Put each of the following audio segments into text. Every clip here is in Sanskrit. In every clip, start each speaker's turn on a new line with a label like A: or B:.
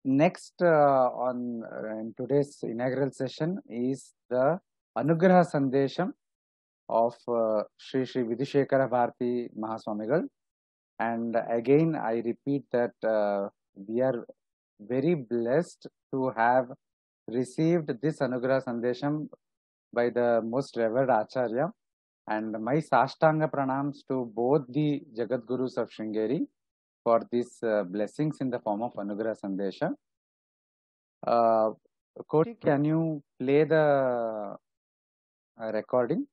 A: Next, in today's inaugural session is the Anugraha Sandesham of Sri Sri Vidhushekara Bharati Mahaswamigal. And again, I repeat that we are very blessed to have received this Anugraha Sandesham by the most revered Acharya. And my Sashtanga pranams to both the Jagat Gurus of Sringeri for these blessings in the form of Anugraha Sandesha. Koti, can you play the recording?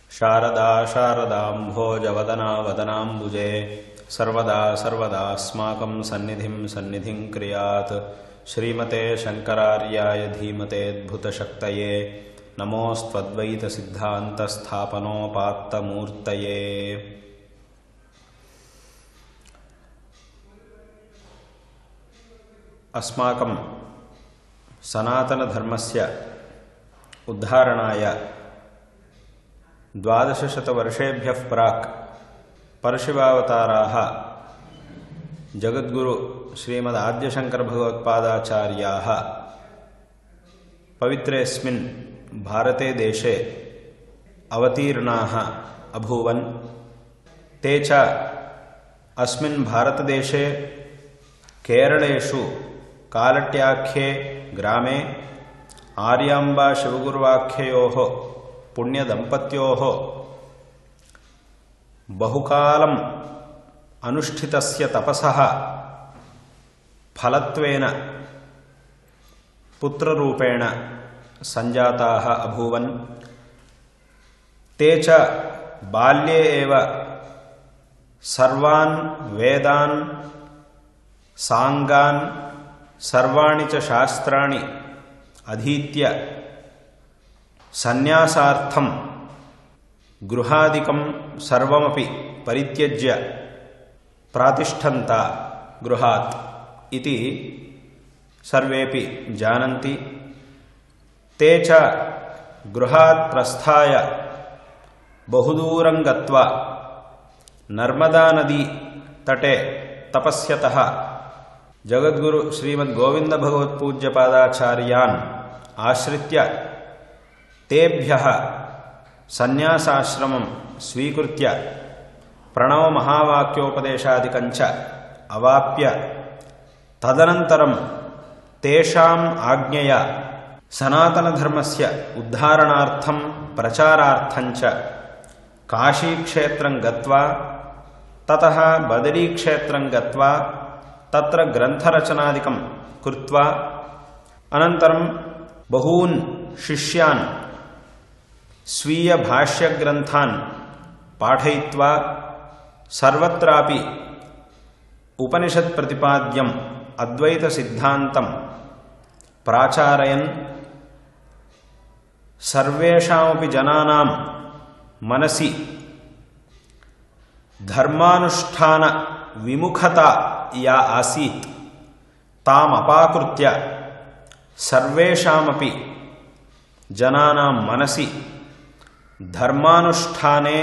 B: Sharada शारदाम्भोजवदना वदनाम्बुजे सर्वदा सर्वदास्माकं सन्निधिं क्रियात् श्रीमते शङ्करार्याय धीमतेऽद्भुतशक्तये नमोऽस्त्वद्वैतसिद्धान्तस्थापनोपात्तमूर्तये। अस्माकं सनातनधर्मस्य उद्धारणाय 1200 प्राक् परशिवावताराः जगद्गुरु श्रीमदाद्यशङ्करभगवत्पादाचार्याः पवित्रेऽस्मिन् भारते देशे अवतीर्णाः अभूवन्। ते च अस्मिन् भारतदेशे केरळेषु कालट्याख्ये ग्रामे आर्याम्बा शिवगुरुवाख्ययोः पुण्यदम्पत्योः बहुकालम् अनुष्ठितस्य तपसः फलत्वेन पुत्ररूपेण सञ्जाताः अभूवन्। ते च बाल्ये एव सर्वान् वेदान् साङ्गान् सर्वाणि च शास्त्राणि अधीत्य सन्यासार्थं गृहादिकं सर्वमपि परित्यज्य प्रातिष्ठन्ता गृहात् इति सर्वेपि जानन्ति। ते च गृहात् प्रस्थाय बहुदूरं गत्वा नर्मदानदी तटे तपस्यतः जगद्गुरु श्रीमद्गोविन्दभगवत्पूज्यपादाचार्यान् आश्रित्य तेभ्यः सन्यासाश्रमं स्वीकृत्य प्रणवमहावाक्योपदेशादिकञ्च अवाप्य तदनन्तरं तेषाम् आज्ञया सनातनधर्मस्य उद्धारणार्थं प्रचारार्थञ्च काशीक्षेत्रं गत्वा ततः बदरीक्षेत्रं गत्वा तत्र ग्रन्थरचनादिकं कृत्वा अनन्तरं बहून् शिष्यान् स्वीयभाष्यग्रन्थान् पाठयित्वा सर्वत्रापि उपनिषत्प्रतिपाद्यम् अद्वैतसिद्धान्तं प्राचारयन् सर्वेषामपि जनानां मनसि धर्मानुष्ठानविमुखता या आसीत् तामपाकृत्य सर्वेषामपि जनानां मनसि धर्मानुष्ठाने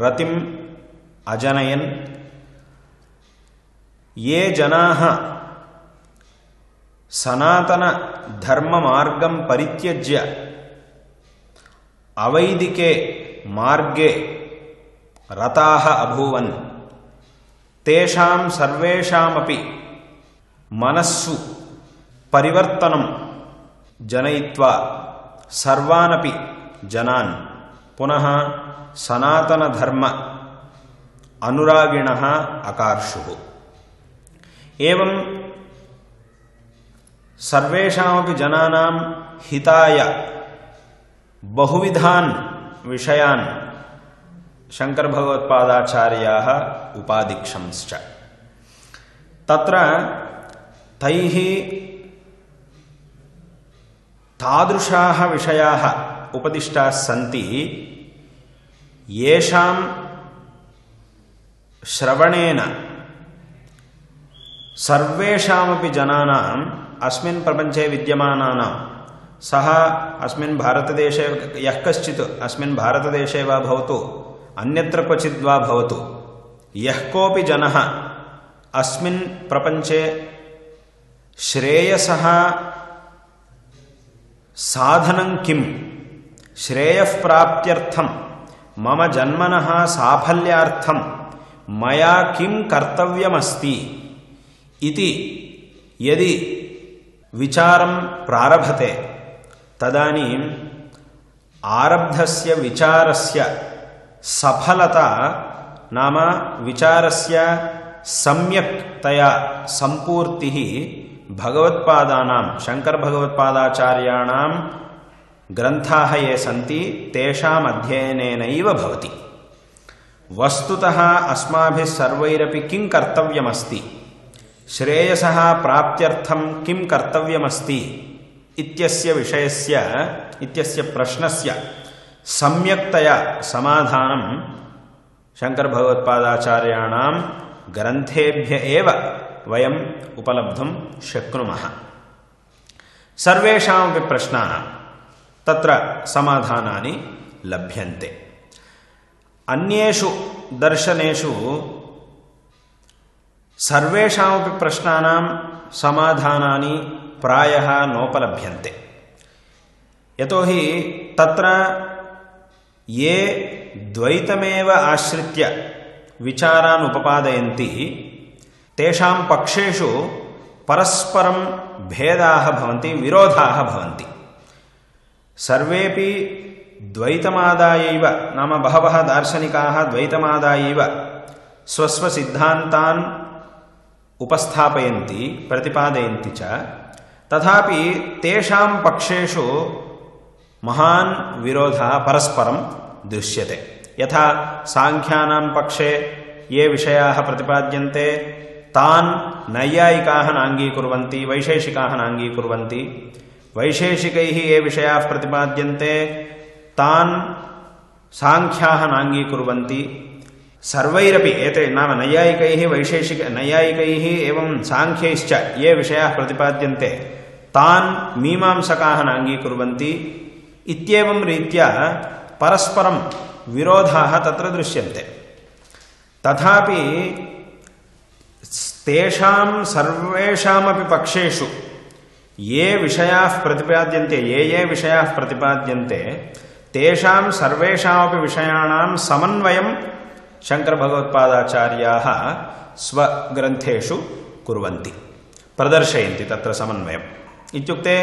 B: रतिम् अजनयन्। ये जनाः सनातनधर्ममार्गं परित्यज्य अवैदिके मार्गे रताः अभूवन् तेषां सर्वेषामपि मनस्सु परिवर्तनं जनयित्वा सर्वानपि जनान् पुनः सनातनधर्म अनुरागिणः अकार्षुः। एवं सर्वेषामपि जनानां हिताय बहुविधान् विषयान् शङ्करभगवत्पादाचार्याः उपादिक्षंश्च। तत्र तैः तादृशाः विषयाः उपदिष्टाः सन्ति येषां श्रवणेन सर्वेषामपि जनानाम् अस्मिन् प्रपञ्चे विद्यमानानां सः अस्मिन् भारतदेशे यः कश्चित् अस्मिन् भारतदेशे वा भवतु अन्यत्र क्वचित् वा भवतु यः कोऽपि जनः अस्मिन् प्रपञ्चे श्रेयसः साधनं किं, श्रेयः प्राप्त्यर्थं मम जन्मनः साफल्यार्थं मया किं कर्तव्यमस्ति इति यदि विचारं प्रारभते तदानीम् आरब्धस्य विचारस्य सफलता नाम विचारस्य सम्यक्तया सम्पूर्तिः भगवत्पादानां शङ्करभगवत्पादाचार्याणां ग्रन्थाः ये सन्ति तेषाम् अध्ययनेनैव भवति। वस्तुतः अस्माभिः सर्वैरपि किं कर्तव्यमस्ति, श्रेयसः प्राप्त्यर्थं किं कर्तव्यमस्ति इत्यस्य विषयस्य इत्यस्य प्रश्नस्य सम्यक्तया समाधानं शङ्करभगवत्पादाचार्याणां ग्रन्थेभ्य एव वयम् उपलब्धुं शक्नुमः। सर्वेषामपि प्रश्नानां तत्र समाधानानि लभ्यन्ते। अन्येषु दर्शनेषु सर्वेषामपि प्रश्नानां समाधानानि प्रायः नोपलभ्यन्ते। यतोहि तत्र ये द्वैतमेव आश्रित्य विचारान् उपपादयन्ति तेषां पक्षेषु परस्परं भेदाः भवन्ति, विरोधाः भवन्ति। सर्वेपि द्वैतमादायैव नाम बहवः दार्शनिकाः द्वैतमादायैव स्वस्वसिद्धान्तान् उपस्थापयन्ति, प्रतिपादयन्ति च, तथापि तेषां पक्षेषु महान् विरोधः परस्परं दृश्यते। यथा सांख्यानां पक्षे ये विषयाः प्रतिपाद्यन्ते तान् नैयायिकाः नाङ्गीकुर्वन्ति, वैशेषिकाः नाङ्गीकुर्वन्ति। वैशेषिकैः ये विषयाः प्रतिपाद्यन्ते तान् सांख्याः नाङ्गीकुर्वन्ति। सर्वैरपि एते नाम नैयायिकैः एवं सांख्यैश्च ये विषयाः प्रतिपाद्यन्ते तान् मीमांसकाः नाङ्गीकुर्वन्ति। इत्येवं रीत्या परस्परं विरोधाः तत्र दृश्यन्ते। तथापि तेषां सर्वेषामपि पक्षेषु ये विषयाः प्रतिपाद्यन्ते तेषां सर्वेषामपि विषयाणां समन्वयं शङ्करभगवत्पादाचार्याः स्वग्रन्थेषु कुर्वन्ति, प्रदर्शयन्ति। तत्र समन्वयम् इत्युक्ते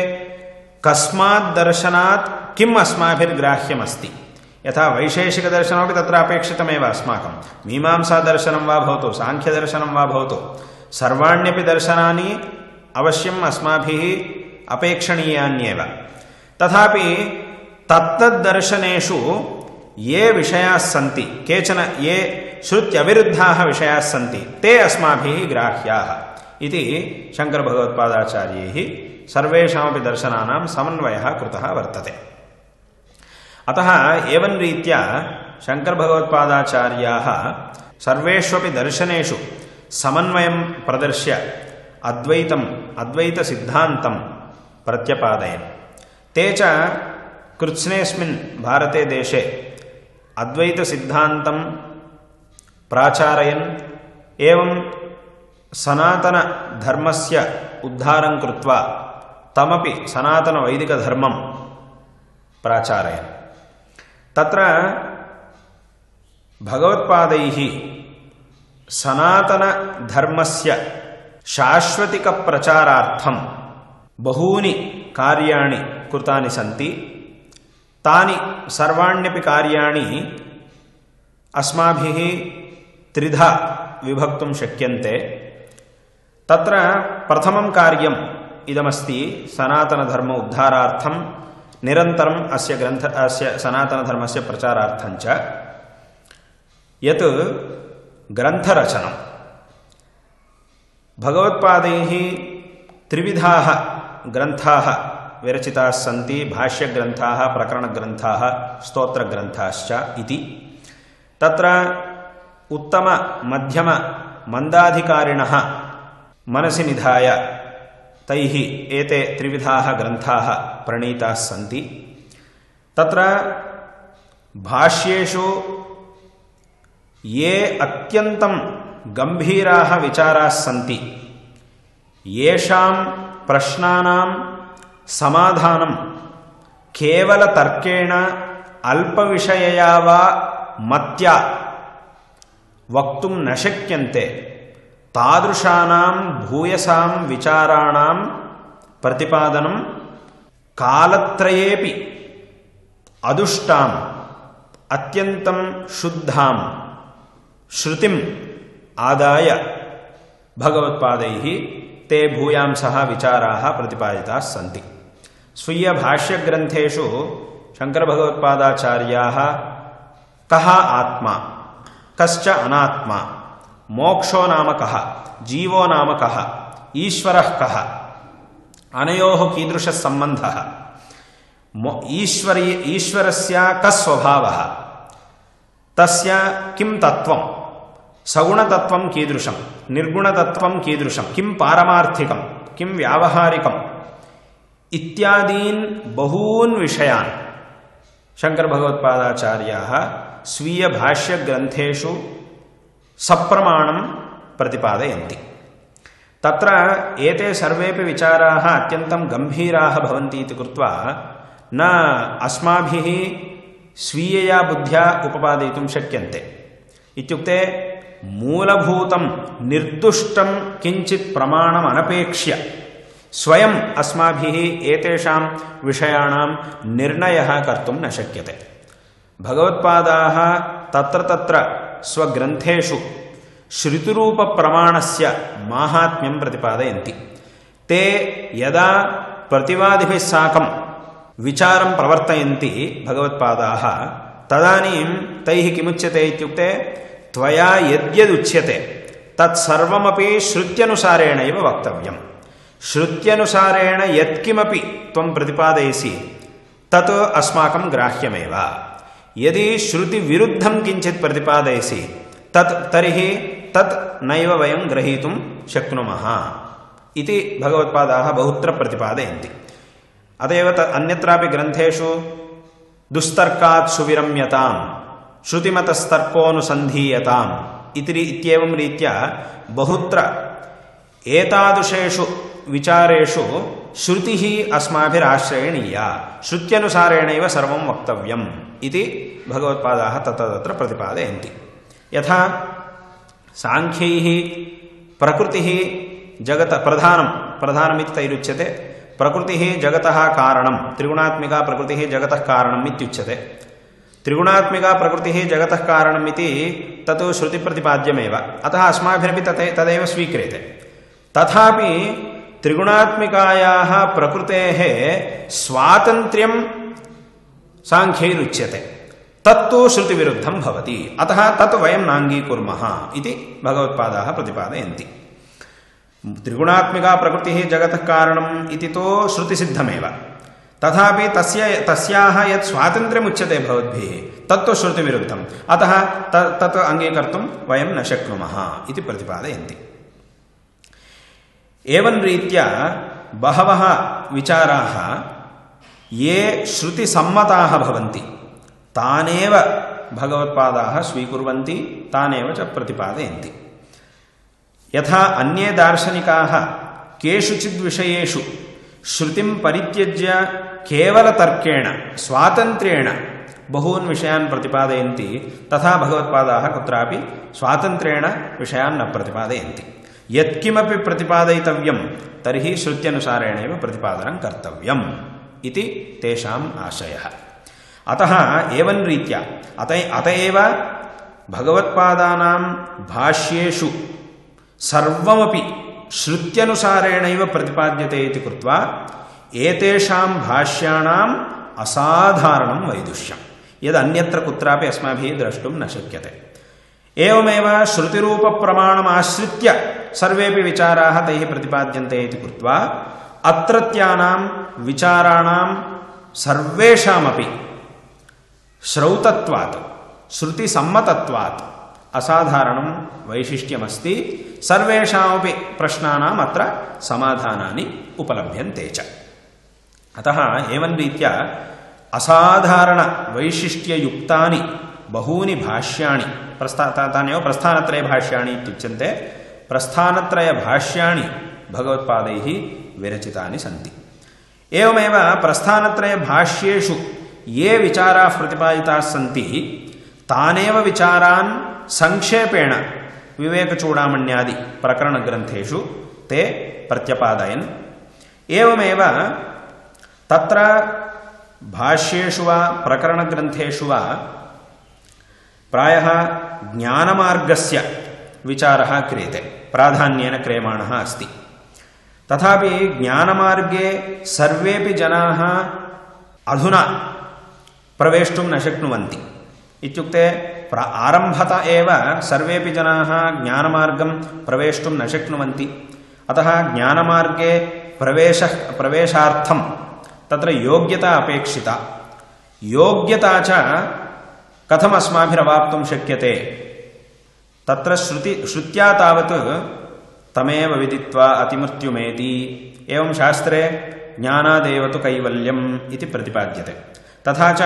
B: कस्मात् दर्शनात् किम् अस्माभिर्ग्राह्यमस्ति। यथा वैशेषिकदर्शनमपि तत्र अपेक्षितमेव अस्माकं, मीमांसादर्शनं वा भवतु, साङ्ख्यदर्शनं वा भवतु, सर्वाण्यपि दर्शनानि अवश्यम् अस्माभिः अपेक्षणीयान्येव। तथापि तत्तद्दर्शनेषु ये विषयाः सन्ति, केचन ये श्रुत्यविरुद्धाः विषयाः सन्ति, ते अस्माभिः ग्राह्याः इति शङ्करभगवत्पादाचार्यैः सर्वेषामपि दर्शनानां समन्वयः कृतः वर्तते। अतः एवं रीत्या शङ्करभगवत्पादाचार्याः सर्वेष्वपि दर्शनेषु समन्वयं प्रदर्श्य अद्वैतसिद्धान्तं प्रत्यपादयन्। ते च कृत्स्नेऽस्मिन् भारते देशे अद्वैतसिद्धान्तं प्राचारयन् एवं सनातनधर्मस्य उद्धारं कृत्वा तमपि सनातनवैदिकधर्मं प्राचारयन्। तत्र भगवत्पादैः सनातनधर्मस्य शाश्वतिकप्रचारार्थं बहूनि कार्याणि कृतानि सन्ति। तानि सर्वाण्यपि कार्याणि अस्माभिः त्रिधा विभक्तुं शक्यन्ते। तत्र प्रथमं कार्यम् इदमस्ति, सनातनधर्म उद्धारार्थं निरन्तरम् अस्य सनातनधर्मस्य प्रचारार्थञ्च यत् ग्रन्थरचनं। भगवत्पादैः त्रिविधाः ग्रन्थाः विरचिताः सन्ति, भाष्यग्रन्थाः, प्रकरणग्रन्थाः, स्तोत्रग्रन्थाश्च इति। तत्र उत्तम मध्यम मन्दाधिकारिणः मनसि निधाय तैः एते त्रिविधाः ग्रन्थाः प्रणीताः सन्ति। तत्र भाष्येषु ये अत्यन्तं गम्भीराः विचाराः सन्ति, येषां प्रश्नानां समाधानं केवलतर्केण अल्पविषयया वा मत्या वक्तुं न शक्यन्ते, तादृशानां भूयसां विचाराणां प्रतिपादनं कालत्रयेपि अदुष्टाम् अत्यन्तं शुद्धां श्रुतिम् आदाय भगवत्पादैः ते भूयांसः विचाराः प्रतिपादिताः सन्ति। स्वीयभाष्यग्रन्थेषु शङ्करभगवत्पादाचार्याः कः आत्मा, कश्च अनात्मा, मोक्षो नाम कः, जीवो नाम कः, ईश्वरः कः, अनयोः कीदृशः सम्बन्धः, ईश्वरस्य कः स्वभावः, तस्य किं तत्त्वं, सगुणतत्त्वं कीदृशं, निर्गुणतत्त्वं कीदृशं, किं पारमार्थिकं, किं व्यावहारिकम् इत्यादीन् बहून् विषयान् शङ्करभगवत्पादाचार्याः स्वीयभाष्यग्रन्थेषु सप्रमाणं प्रतिपादयन्ति। तत्र एते सर्वेपि विचाराः अत्यन्तं गम्भीराः भवन्ति इति कृत्वा न अस्माभिः स्वीयया बुद्ध्या उपपादयितुं शक्यन्ते। इत्युक्ते मूलभूतं निर्दुष्टं किञ्चित् प्रमाणम् अनपेक्ष्य स्वयम् अस्माभिः एतेषां विषयाणां निर्णयः कर्तुं न शक्यते। भगवत्पादाः तत्र तत्र स्वग्रन्थेषु श्रुतिरूपप्रमाणस्य माहात्म्यं प्रतिपादयन्ति। ते यदा प्रतिवादिभिः साकं विचारं प्रवर्तयन्ति भगवत्पादाः, तदानीं तैः किमुच्यते इत्युक्ते त्वया यद्यदुच्यते तत्सर्वमपि श्रुत्यनुसारेणैव वक्तव्यम्। श्रुत्यनुसारेण यत्किमपि त्वं प्रतिपादयसि तत् अस्माकं ग्राह्यमेव। यदि श्रुतिविरुद्धं किञ्चित् प्रतिपादयसि तर्हि तत् नैव वयं ग्रहीतुं शक्नुमः इति भगवत्पादाः बहुत्र प्रतिपादयन्ति। अत एव अन्यत्रापि ग्रन्थेषु दुस्तर्कात् सुविरम्यतां श्रुतिमतस्तर्कोऽनुसन्धीयताम् इत्येवं रीत्या बहुत्र एतादृशेषु विचारेषु श्रुतिः अस्माभिराश्रयणीया, श्रुत्यनुसारेणैव सर्वं वक्तव्यम् इति भगवत्पादाः तत्र प्रतिपादयन्ति। यथा साङ्ख्यैः प्रकृतिः जगत प्रधानमिति तैरुच्यते। प्रकृतिः जगतः कारणं, त्रिगुणात्मिका प्रकृतिः जगतः कारणम् इत्युच्यते। त्रिगुणात्मिका प्रकृतिः जगतः कारणम् इति तत् श्रुतिप्रतिपाद्यमेव, अतः अस्माभिरपि तदेव स्वीक्रियते। तथापि त्रिगुणात्मिकायाः प्रकृतेः स्वातन्त्र्यं साङ्ख्यैरुच्यते, तत्तु श्रुतिविरुद्धं भवति, अतः तत् वयं नाङ्गीकुर्मः इति भगवत्पादाः प्रतिपादयन्ति। त्रिगुणात्मिका प्रकृतिः जगतः कारणम् इति तु श्रुतिसिद्धमेव, तथापि तस्याः यत् स्वातन्त्र्यमुच्यते भवद्भिः तत्तु श्रुतिविरुद्धम्, अतः तत् अङ्गीकर्तुं वयं न शक्नुमः इति प्रतिपादयन्ति। एवं रीत्या बहवः विचाराः ये श्रुतिसम्मताः भवन्ति तानेव भगवत्पादाः स्वीकुर्वन्ति, तानेव च प्रतिपादयन्ति। यथा अन्ये दार्शनिकाः केषुचिद् विषयेषु श्रुतिं परित्यज्य केवलतर्केण स्वातन्त्र्येण बहून् विषयान् प्रतिपादयन्ति, तथा भगवत्पादाः कुत्रापि स्वातन्त्र्येण विषयान् न प्रतिपादयन्ति। यत्किमपि प्रतिपादयितव्यं तर्हि श्रुत्यनुसारेणैव प्रतिपादनं कर्तव्यम् इति तेषाम् आशयः। अतः एवं रीत्या अत एव भगवत्पादानां भाष्येषु सर्वमपि श्रुत्यनुसारेणैव प्रतिपाद्यते इति कृत्वा एतेषां भाष्याणाम् असाधारणं वैदुष्यं यदन्यत्र कुत्रापि अस्माभिः द्रष्टुं न शक्यते। एवमेव श्रुतिरूपप्रमाणमाश्रित्य सर्वेपि विचाराः तैः प्रतिपाद्यन्ते इति कृत्वा अत्रत्यानां विचाराणां सर्वेषामपि श्रौतत्वात् श्रुतिसम्मतत्वात् असाधारणं वैशिष्ट्यमस्ति। सर्वेषामपि प्रश्नानाम् अत्र समाधानानि उपलभ्यन्ते च। अतः एवं रीत्या असाधारणवैशिष्ट्ययुक्तानि बहूनि भाष्याणि तान्येव प्रस्थानत्रयभाष्याणि इत्युच्यन्ते। प्रस्थानत्रयभाष्याणि भगवत्पादैः विरचितानि सन्ति। एवमेव प्रस्थानत्रयभाष्येषु ये विचाराः प्रतिपादिताः सन्ति तानेव विचारान् संक्षेपेण विवेकचूडामण्यादि प्रकरणग्रन्थेषु ते प्रत्यपादयन्। एवमेव तत्र भाष्येषु वा प्रकरणग्रन्थेषु वा प्रायः ज्ञानमार्गस्य विचारः क्रियते, प्राधान्येन क्रियमाणः अस्ति। तथापि ज्ञानमार्गे सर्वेपि जनाः अधुना प्रवेष्टुं न शक्नुवन्ति। इत्युक्ते आरम्भत एव सर्वेपि जनाः ज्ञानमार्गं प्रवेष्टुं न शक्नुवन्ति। अतः ज्ञानमार्गे प्रवेशार्थं तत्र योग्यता अपेक्षिता। योग्यता च कथम् अस्माभिरवाप्तुं शक्यते? तत्र श्रुत्या तावत् तमेव विदित्वा अतिमृत्युमेति, एवं शास्त्रे ज्ञानादेव तु कैवल्यम् इति प्रतिपाद्यते। तथा च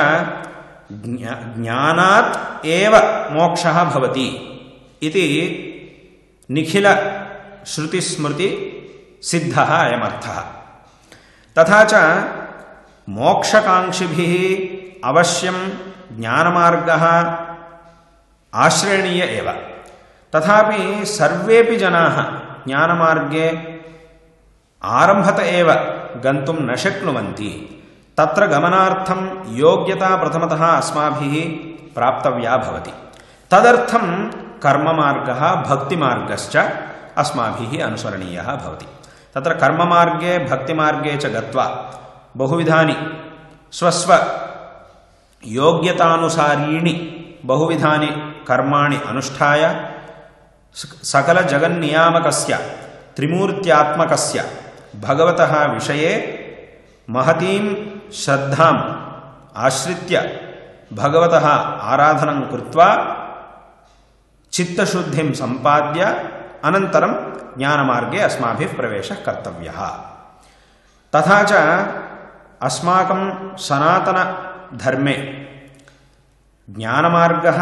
B: ज्ञानात् एव मोक्षः भवति इति निखिलश्रुतिस्मृतिसिद्धः अयमर्थः। तथा च मोक्षकाङ्क्षिभिः अवश्यं ज्ञानमार्गः आश्रयणीय एव। तथापि सर्वेपि जनाः ज्ञानमार्गे आरम्भत एव गन्तुं न शक्नुवन्ति। तत्र गमनार्थं योग्यता प्रथमतः अस्माभिः प्राप्तव्या भवति। तदर्थं कर्ममार्गः भक्तिमार्गश्च अस्माभिः अनुसरणीयः भवति। तत्र कर्ममार्गे भक्तिमार्गे च गत्वा बहुविधानि स्वस्व योग्यतानुसारीणि बहुविधानि कर्माणि अनुष्ठाय सकलजगन्नियामकस्य त्रिमूर्त्यात्मकस्य भगवतः विषये महतीं श्रद्धाम् आश्रित्य भगवतः आराधनं कृत्वा चित्तशुद्धिं सम्पाद्य अनन्तरं ज्ञानमार्गे अस्माभिः प्रवेशः कर्तव्यः। तथा च अस्माकं सनातनधर्मे ज्ञानमार्गः,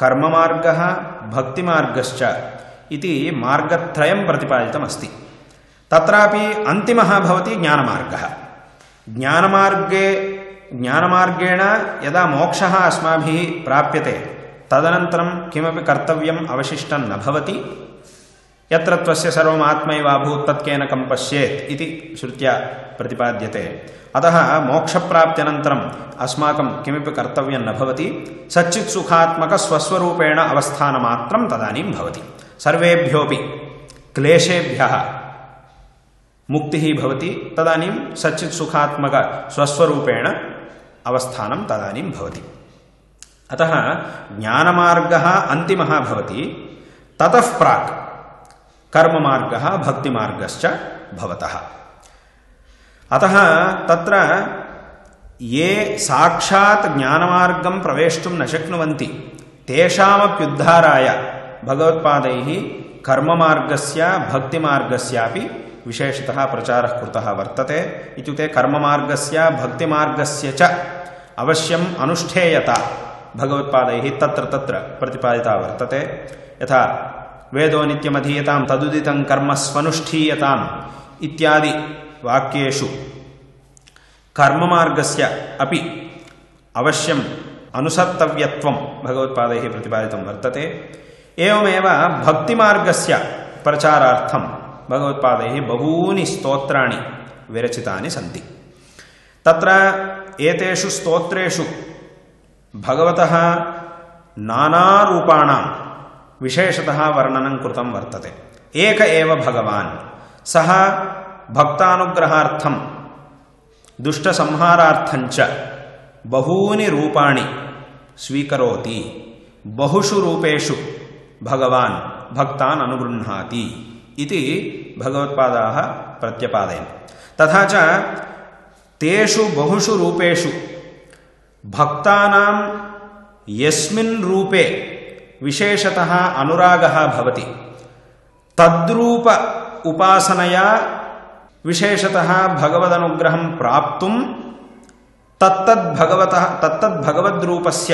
B: कर्ममार्गः, भक्तिमार्गश्च इति मार्गत्रयं प्रतिपादितमस्ति। तत्रापि अन्तिमः भवति ज्ञानमार्गः। ज्ञानमार्गेण यदा मोक्षः अस्माभिः प्राप्यते तदनन्तरं किमपि कर्तव्यम् अवशिष्टं न भवति। यत्र त्वस्य सर्वम् आत्मैवाभूत् तत्केन कं पश्येत् इति श्रुत्या प्रतिपाद्यते। अतः मोक्षप्राप्त्यनन्तरम् अस्माकं किमपि कर्तव्यं न भवति। सच्चित्सुखात्मकस्वस्वरूपेण अवस्थानमात्रं तदानीं भवति। सर्वेभ्योऽपि क्लेशेभ्यः मुक्तिः भवति। तदानीं सच्चित्सुखात्मकस्वस्वरूपेण अवस्थानं तदानीं भवति। अतः ज्ञानमार्गः अन्तिमः भवति। ततः प्राक् कर्ममार्गः भक्तिमार्गश्च भवतः। अतः तत्र ये साक्षात् ज्ञानमार्गं प्रवेष्टुं न शक्नुवन्ति तेषामप्युद्धाराय भगवत्पादैः कर्ममार्गस्य भक्तिमार्गस्यापि विशेषतः प्रचारः कृतः वर्तते। इत्युक्ते कर्ममार्गस्य भक्तिमार्गस्य च अवश्यम् अनुष्ठेयता भगवत्पादैः तत्र तत्र प्रतिपादिता वर्तते। यथा वेदो नित्यमधीयतां तदुदितं कर्म स्वनुष्ठीयताम् इत्यादि वाक्येषु कर्ममार्गस्य अपि अवश्यम् अनुसर्तव्यत्वं भगवत्पादैः प्रतिपादितं वर्तते। एवमेव भक्तिमार्गस्य प्रचारार्थं भगवत्पादैः बहूनि स्तोत्राणि विरचितानि सन्ति। तत्र एतेषु स्तोत्रेषु भगवतः नानारूपाणां विशेषतः वर्णनं कृतं वर्तते। एक एव भगवान्, सः भक्तानुग्रहार्थं दुष्टसंहारार्थञ्च बहूनि रूपाणि स्वीकरोति। बहुषु रूपेषु भगवान् भक्तान् अनुगृह्णाति इति भगवत्पादाः प्रत्यपादयन्। तथा च तेषु बहुषु रूपेषु भक्तानां यस्मिन् रूपे विशेषतः अनुरागः भवति तद्रूप उपासनया विशेषतः भगवदनुग्रहं प्राप्तुं तत्तद्भगवद्रूपस्य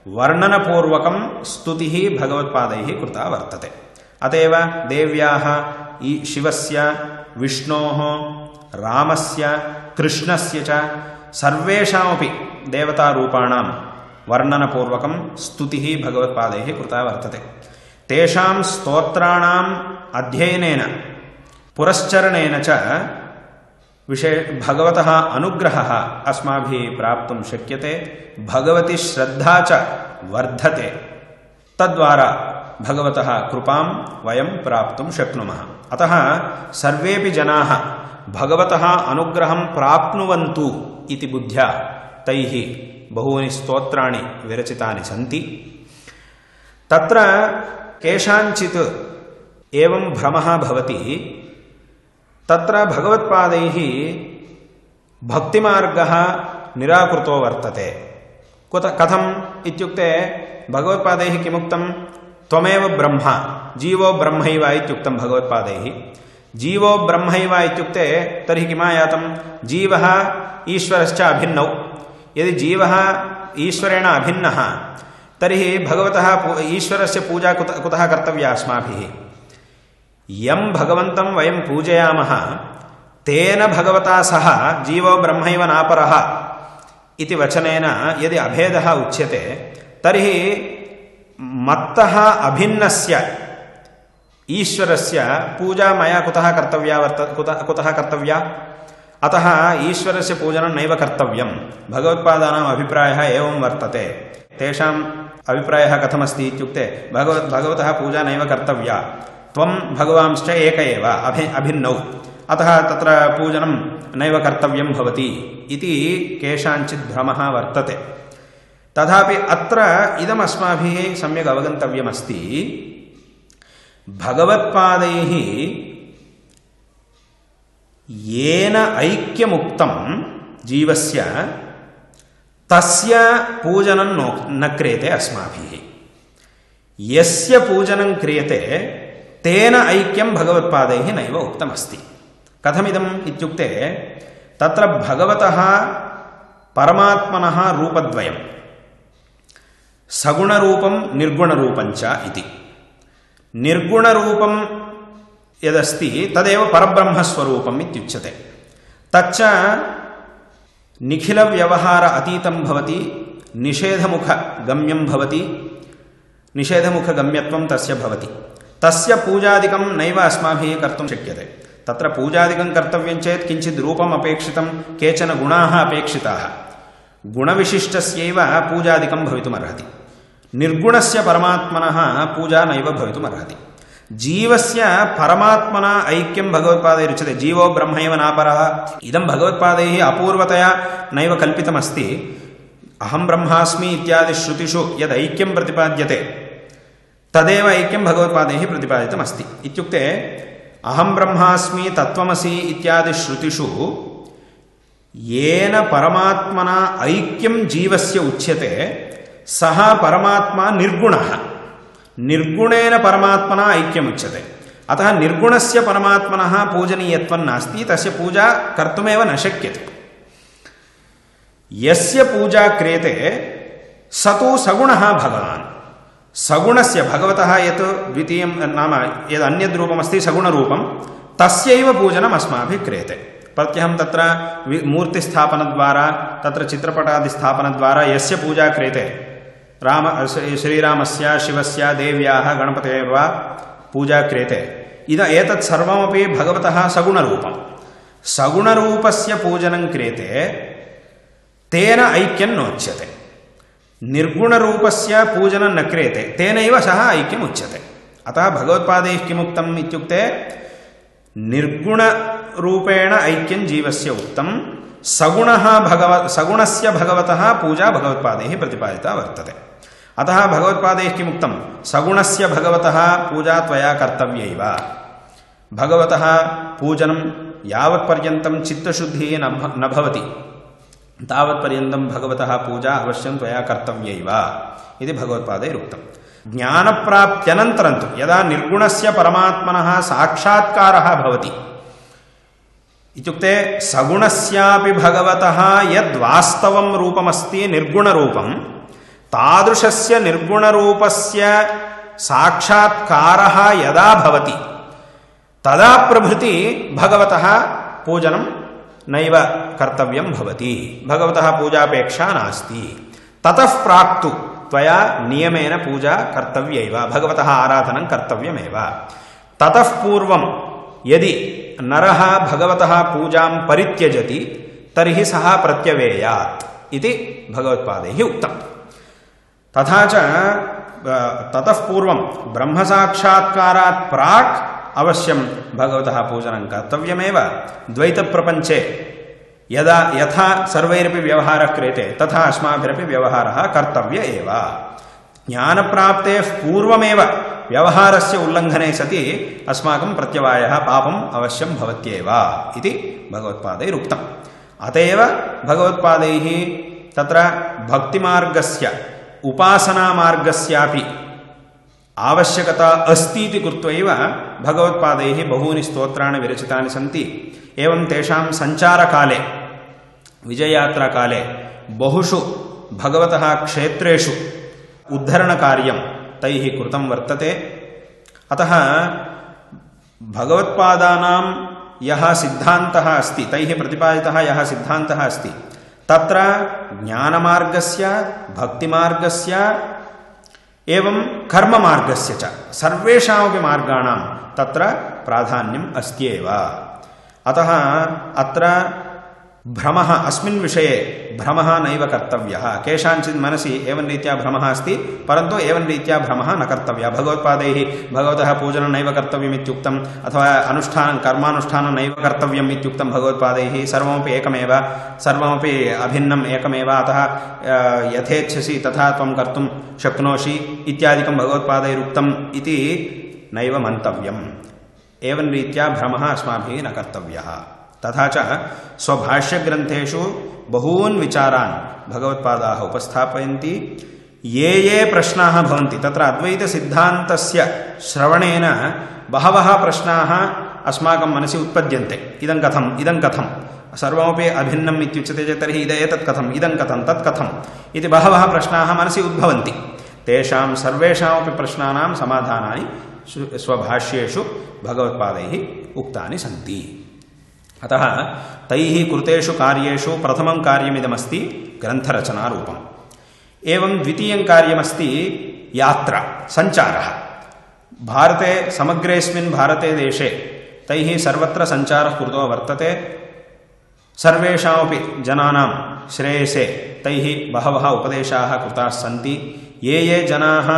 B: वर्णनपूर्वकं स्तुतिः भगवत्पादैः कृता वर्तते। अतएव देव्याः शिवस्य विष्णोः रामस्य कृष्णस्य च सर्वेषामपि देवतारूपाणां वर्णनपूर्वकं स्तुतिः भगवत्पादैः कृता वर्तते। तेषां स्तोत्राणाम् अध्ययनेन पुरश्चरणेन च भगवतः अनुग्रहः अस्माभिः प्राप्तुं शक्यते, भगवती श्रद्धा च वर्धते। तद्वारा भगवतः कृपां वयं प्राप्तुं शक्नुमः। अतः सर्वेपि जनाः भगवतः अनुग्रहं प्राप्नुवन्तु इति बुद्ध्या तैः बहूनि स्तोत्राणि विरचितानि सन्ति। तत्र केषाञ्चित् एवं भ्रमः भवति, तत्र भगवत्पादैः भक्तिमार्गः निराकृतो वर्तते। कथम् इत्युक्ते भगवत्पादैः किमुक्तं, त्वमेव ब्रह्म जीवो ब्रह्मैव इत्युक्तं भगवत्पादैः। जीवो ब्रह्मैव इत्युक्ते तर्हि किमायातं, जीवः ईश्वरश्च अभिन्नौ। यदि जीवः ईश्वरेण अभिन्नः तर्हि भगवतः ईश्वरस्य पूजा कुतः कर्तव्या अस्माभिः। यं भगवन्तं वयं पूजयामः तेन भगवता सह जीवो ब्रह्मैव नापरः इति वचनेन यदि अभेदः उच्यते तर्हि मत्तः अभिन्नस्य ईश्वरस्य पूजा मया कुतः कर्तव्या? अतः ईश्वरस्य पूजनं नैव कर्तव्यं। भगवत्पादानाम् अभिप्रायः एवं वर्तते। तेषाम् अभिप्रायः कथमस्ति इत्युक्ते भगवतः पूजा नैव कर्तव्या, त्वं भगवांश्च एक एव अभिन्नौ, अतः तत्र पूजनं नैव कर्तव्यं भवति इति केषाञ्चित् भ्रमः वर्तते। तथापि अत्र इदम् अस्माभिः सम्यक् अवगन्तव्यमस्ति, भगवत्पादैः येन ऐक्यमुक्तं जीवस्य तस्य पूजनं न क्रियते अस्माभिः। यस्य पूजनं क्रियते तेन ऐक्यं भगवत्पादैः नैव उक्तमस्ति। कथमिदम् इत्युक्ते तत्र भगवतः परमात्मनः रूपद्वयं, सगुणरूपं निर्गुणरूपञ्च इति। निर्गुणरूपं यदस्ति तदेव परब्रह्मस्वरूपम् इत्युच्यते। तच्च निखिलव्यवहार अतीतं भवति, निषेधमुखगम्यं भवति, निषेधमुखगम्यत्वं तस्य भवति। तस्य पूजादिकं नैव अस्माभिः कर्तुं शक्यते। तत्र पूजादिकं कर्तव्यं चेत् किञ्चित् रूपम् अपेक्षितं, केचन गुणाः अपेक्षिताः। गुणविशिष्टस्यैव पूजादिकं भवितुमर्हति। निर्गुणस्य परमात्मनः पूजा नैव भवितुमर्हति। जीवस्य परमात्मना ऐक्यं भगवत्पादैरुच्यते। जीवो ब्रह्मैव नापरः इदं भगवत्पादैः अपूर्वतया नैव कल्पितमस्ति। अहं ब्रह्मास्मि इत्यादि श्रुतिषु यद् ऐक्यं प्रतिपाद्यते तदेव ऐक्यं भगवत्पादैः प्रतिपादितमस्ति। इत्युक्ते अहं ब्रह्मास्मि तत्त्वमसि इत्यादि श्रुतिषु येन परमात्मना ऐक्यं जीवस्य उच्यते सः परमात्मा निर्गुणः। निर्गुणेन परमात्मना ऐक्यमुच्यते। अतः निर्गुणस्य परमात्मनः पूजनीयत्वं नास्ति, तस्य पूजा कर्तुमेव न शक्यते। यस्य पूजा क्रियते स तु सगुणः भगवान्। सगुणस्य भगवतः यत् द्वितीयं नाम यद् अन्यद्रूपमस्ति सगुणरूपं, तस्यैव पूजनम् अस्माभिः क्रियते। प्रत्यहं तत्र मूर्तिस्थापनद्वारा तत्र चित्रपटादिस्थापनद्वारा यस्य पूजा क्रियते, श्रीरामस्य शिवस्य देव्याः गणपतेः वा पूजा क्रियते, एतत् सर्वमपि भगवतः सगुणरूपं। सगुणरूपस्य पूजनं क्रियते, तेन ऐक्यं नोच्यते। निर्गुणरूपस्य पूजनं न क्रियते, तेनैव सः ऐक्यम् उच्यते। अतः भगवत्पादैः किमुक्तम् इत्युक्ते निर्गुणरूपेण ऐक्यं जीवस्य उक्तं, सगुणस्य भगवतः पूजा भगवत्पादैः प्रतिपादिता वर्तते। अतः भगवत्पादैः किमुक्तं, सगुणस्य भगवतः पूजा त्वया कर्तव्यैव। भगवतः पूजनं यावत्पर्यन्तं चित्तशुद्धिः न भवति तावत्पर्यन्तं भगवतः पूजा अवश्यं त्वया कर्तव्यैव इति भगवत्पादैरुक्तं। ज्ञानप्राप्त्यनन्तरं तु यदा निर्गुणस्य परमात्मनः साक्षात्कारः भवति इत्युक्ते सगुणस्यापि भगवतः यद्वास्तवं रूपमस्ति निर्गुणरूपं तादृशस्य निर्गुणरूपस्य साक्षात्कारः यदा भवति तदा प्रभृति भगवतः पूजनं नैव कर्तव्यं भवति, भगवतः पूजापेक्षा नास्ति। ततः प्राक्तु त्वया नियमेन पूजा कर्तव्यैव, भगवतः आराधनं कर्तव्यमेव। ततः पूर्वं यदि नरः भगवतः पूजां परित्यजति तर्हि सः प्रत्यवेयात् इति भगवत्पादैः उक्तम्। तथा च ततः पूर्वं ब्रह्मसाक्षात्कारात् प्राक् अवश्यं भगवतः पूजनं कर्तव्यमेव। द्वैतप्रपञ्चे यथा सर्वैरपि व्यवहारः क्रियते तथा अस्माभिरपि व्यवहारः कर्तव्य एव। ज्ञानप्राप्तेः पूर्वमेव व्यवहारस्य उल्लङ्घने सति अस्माकं प्रत्यवायः पापम् अवश्यं भवत्येव इति भगवत्पादैरुक्तम्। अत एव भगवत्पादैः तत्र भक्तिमार्गस्य उपासनामार्गस्यापि आवश्यकता अस्ति इति कृत्वैव भगवत्पादैः बहूनि स्तोत्राणि विरचितानि सन्ति। एवं तेषां सञ्चारकाले विजययात्राकाले बहुषु भगवतः क्षेत्रेषु उद्धरणकार्यं तैः कृतं वर्तते। अतः भगवत्पादानां यः सिद्धान्तः अस्ति, तैः प्रतिपादितः यः सिद्धान्तः अस्ति, तत्र ज्ञानमार्गस्य भक्तिमार्गस्य एवं कर्ममार्गस्य च सर्वेषामपि मार्गाणां तत्र प्राधान्यम् अस्त्येव। अतः अत्र भ्रमः, अस्मिन् विषये भ्रमः नैव कर्तव्यः। केषाञ्चित् मनसि एवं रीत्या भ्रमः अस्ति, परन्तु एवं रीत्या भ्रमः न कर्तव्यः। भगवत्पादैः भगवतः पूजनं नैव कर्तव्यम् इत्युक्तम्, अथवा कर्मानुष्ठानं नैव कर्तव्यम् इत्युक्तं भगवत्पादैः। सर्वमपि एकमेव, सर्वमपि अभिन्नम् एकमेव, अतः यथेच्छसि तथा त्वं कर्तुं शक्नोषि इत्यादिकं भगवत्पादैरुक्तम् इति नैव मन्तव्यम्। एवं रीत्या भ्रमः अस्माभिः न कर्तव्यः। तथा च स्वभाष्यग्रन्थेषु बहून् विचारान् भगवत्पादाः उपस्थापयन्ति। ये प्रश्नाः भवन्ति तत्र अद्वैतसिद्धान्तस्य श्रवणेन बहवः प्रश्नाः अस्माकं मनसि उत्पद्यन्ते। इदं कथं सर्वमपि अभिन्नम् इत्युच्यते चेत् तर्हि एतत् कथम्, इदं कथं, तत् कथम् इति बहवः प्रश्नाः मनसि उद्भवन्ति। तेषां सर्वेषामपि प्रश्नानां समाधानानि स्वभाष्येषु भगवत्पादैः उक्तानि सन्ति। अतः तैः कृतेषु कार्येषु प्रथमं कार्यमिदमस्ति ग्रन्थरचनारूपम्। एवं द्वितीयं कार्यमस्ति यात्रा, सञ्चारः। भारते समग्रेऽस्मिन् भारते देशे तैः सर्वत्र सञ्चारः कृतो वर्तते। सर्वेषामपि जनानां श्रेयसे तैः बहवः उपदेशाः कृताः सन्ति। ये जनाः